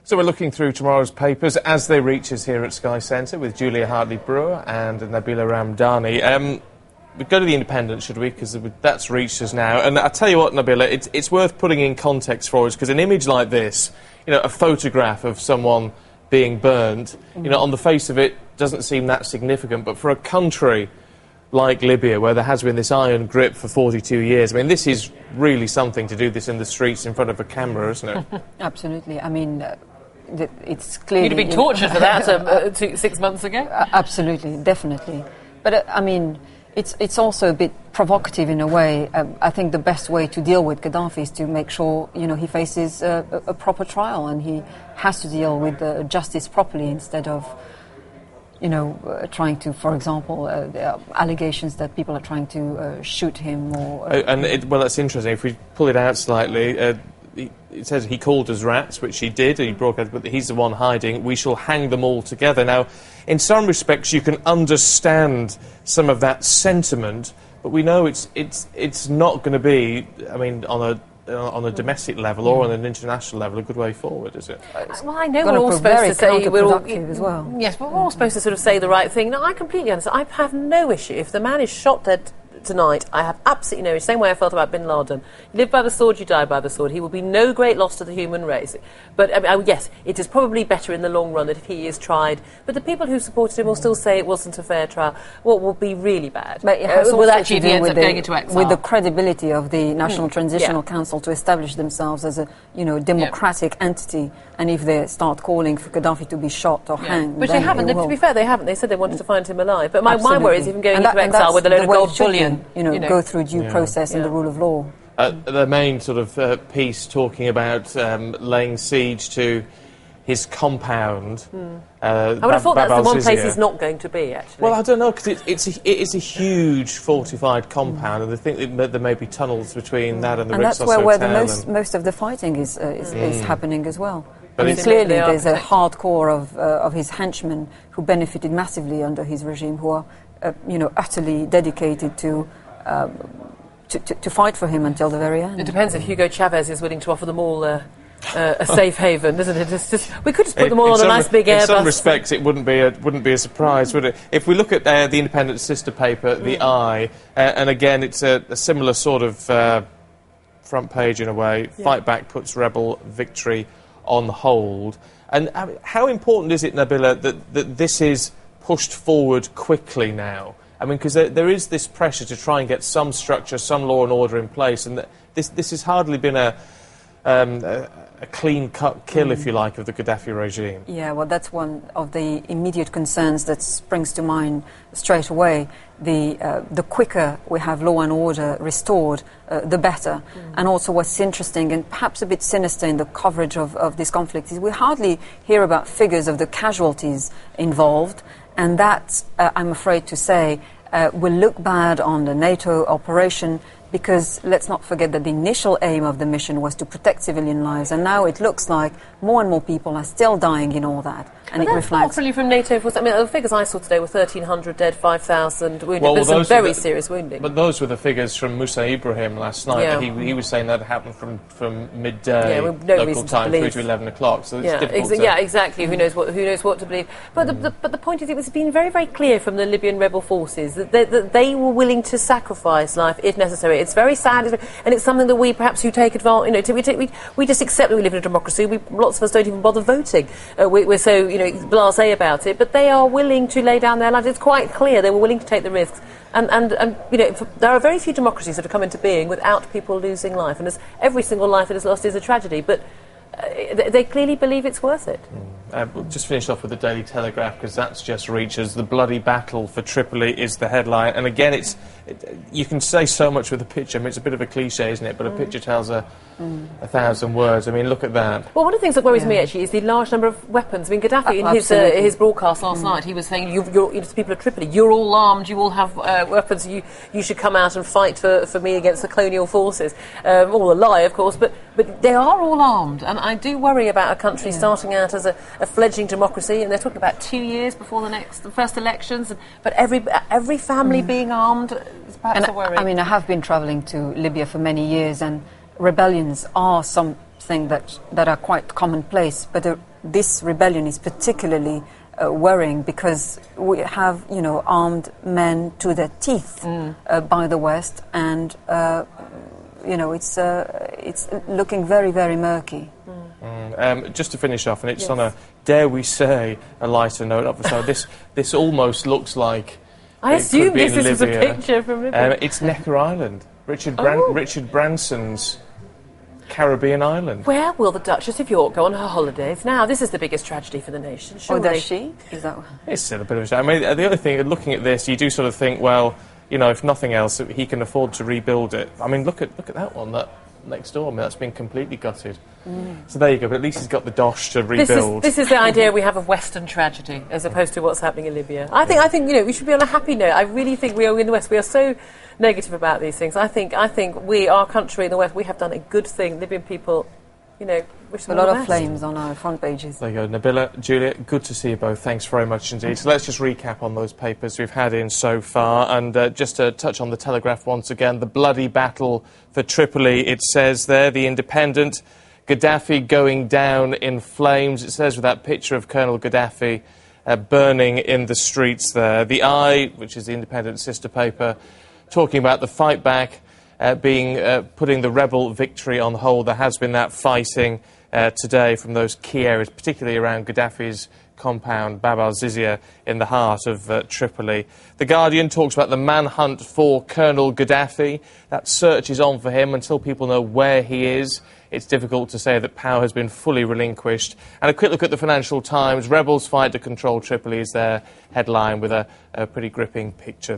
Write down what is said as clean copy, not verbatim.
So we're looking through tomorrow's papers as they reach us here at Sky Centre with Julia Hartley-Brewer and Nabila Ramdani. We go to the Independent, should we? Because that's reached us now. And I tell you what, Nabila, it's worth putting in context for us, because an image like this, a photograph of someone being burned, on the face of it doesn't seem that significant. But for a country like Libya, where there has been this iron grip for 42 years, this is really something to do this in the streets in front of a camera, isn't it? Absolutely. It's clearly... You'd have been tortured for that 6 months ago? Absolutely, definitely. But, it's also a bit provocative in a way. I think the best way to deal with Gaddafi is to make sure, he faces a proper trial, and he has to deal with justice properly instead of, trying to, for example, there are allegations that people are trying to shoot him or... well, that's interesting. If we pull it out slightly... it says he called us rats, which he did, and he broadcast, but he's the one hiding. We shall hang them all together. Now, in some respects, you can understand some of that sentiment, but we know it's not going to be, on a domestic level or on an international level, a good way forward, is it? Well, I know we're all supposed to say we're all as well. Yes, but we're all supposed to sort of say the right thing. No, I completely understand. I have no issue if the man is shot dead tonight. I have absolutely no issue. Same way I felt about Bin Laden. You live by the sword, you die by the sword. He will be no great loss to the human race. But yes, it is probably better in the long run that if he is tried. But the people who supported him will still say it wasn't a fair trial. What will be really bad? But it has will also actually to do ends up going into exile. With the credibility of the National Transitional Council to establish themselves as a democratic entity. And if they start calling for Gaddafi to be shot or hanged, which they haven't. To be fair, they haven't. They said they wanted to find him alive. But my worry is even going into exile with a load of gold bullion. Go through due process and the rule of law. The main sort of piece talking about laying siege to his compound. I would have thought that's the one place he's not going to be, actually. Well, I don't know, because it is a huge fortified compound, and they think that there may be tunnels between that and the Rixos Hotel. And that's where most of the fighting is happening as well. But clearly there's a hardcore of his henchmen who benefited massively under his regime, who are utterly dedicated to fight for him until the very end. It depends if Hugo Chavez is willing to offer them all a safe haven, doesn't it? We could just put them all on a nice big Airbus. In some respects, it wouldn't be a surprise, would it? If we look at the Independent sister paper, The Eye, and again, it's a similar sort of front page in a way. Fight back puts rebel victory on hold. And how important is it, Nabila, that this is pushed forward quickly now? Because there is this pressure to try and get some structure, some law and order in place, and this has hardly been a clean-cut kill, if you like, of the Gaddafi regime. Yeah, well, that's one of the immediate concerns that springs to mind straight away. The quicker we have law and order restored, the better. And also what's interesting and perhaps a bit sinister in the coverage of this conflict is we hardly hear about figures of the casualties involved, and that, I'm afraid to say, will look bad on the NATO operation, because let's not forget that the initial aim of the mission was to protect civilian lives, and now it looks like more and more people are still dying in all that. And it reflects... really from NATO. The figures I saw today were 1,300 dead, 5,000 wounded. There's some very serious wounding. But those were the figures from Musa Ibrahim last night. Yeah. He was saying that happened from midday no local time through to 11 o'clock. So it's difficult exactly. Who knows what to believe? But the point is, it was been very, very clear from the Libyan rebel forces that they were willing to sacrifice life if necessary. It's very sad, and it's something that we perhaps who take advantage. We just accept that we live in a democracy. Lots of us don't even bother voting. We're so blasé about it, but they are willing to lay down their lives. It's quite clear they were willing to take the risks. And there are very few democracies that have come into being without people losing life, and every single life that is lost is a tragedy. But they clearly believe it's worth it. We'll just finish off with the Daily Telegraph, because that's just reaches. The bloody battle for Tripoli is the headline. And again, you can say so much with a picture. It's a bit of a cliche, isn't it? But a picture tells a thousand words. Look at that. Well, one of the things that worries me, actually, is the large number of weapons. Gaddafi, in his broadcast last night, he was saying, you're to people of Tripoli, you're all armed, you all have weapons, you should come out and fight for me against the colonial forces. All a lie, of course, but they are all armed. And I do worry about a country starting out as a fledgling democracy, and they're talking about 2 years before the first elections, but every family being armed is perhaps a worry. I have been travelling to Libya for many years, and rebellions are something that are quite commonplace, but this rebellion is particularly worrying because we have, armed men to their teeth by the West, and it's looking very, very murky. Just to finish off, and it's on a, dare we say, a lighter note. So this almost looks like. I assume this is a picture from Libya. It's Necker Island, Richard Branson's Caribbean island. Where will the Duchess of York go on her holidays now? This is the biggest tragedy for the nation, surely. Oh, does she? Is that? It's still a bit of a shame. I mean, the other thing, looking at this, you do sort of think, well, if nothing else, he can afford to rebuild it. I mean, look at that one, that next door. I mean, that's been completely gutted. So there you go. But at least he's got the dosh to rebuild. This is the idea we have of Western tragedy, as opposed to what's happening in Libya. I think we should be on a happy note. I really think we are in the West. We are so negative about these things. I think we, our country in the West, we have done a good thing. Libyan people, wish them a all lot the of best. flames on our front pages. There you go. Nabila, Julia, good to see you both. Thanks very much indeed. So let's just recap on those papers we've had in so far. And just to touch on the Telegraph once again, the bloody battle for Tripoli, it says there, the Independent, Gaddafi going down in flames. It says with that picture of Colonel Gaddafi burning in the streets there. The Eye, which is the Independent sister paper, talking about the fight back putting the rebel victory on hold. There has been that fighting today from those key areas, particularly around Gaddafi's compound, Bab al-Zizia, in the heart of Tripoli. The Guardian talks about the manhunt for Colonel Gaddafi. That search is on for him until people know where he is. It's difficult to say that power has been fully relinquished. And a quick look at the Financial Times. Rebels fight to control Tripoli is their headline with a pretty gripping picture.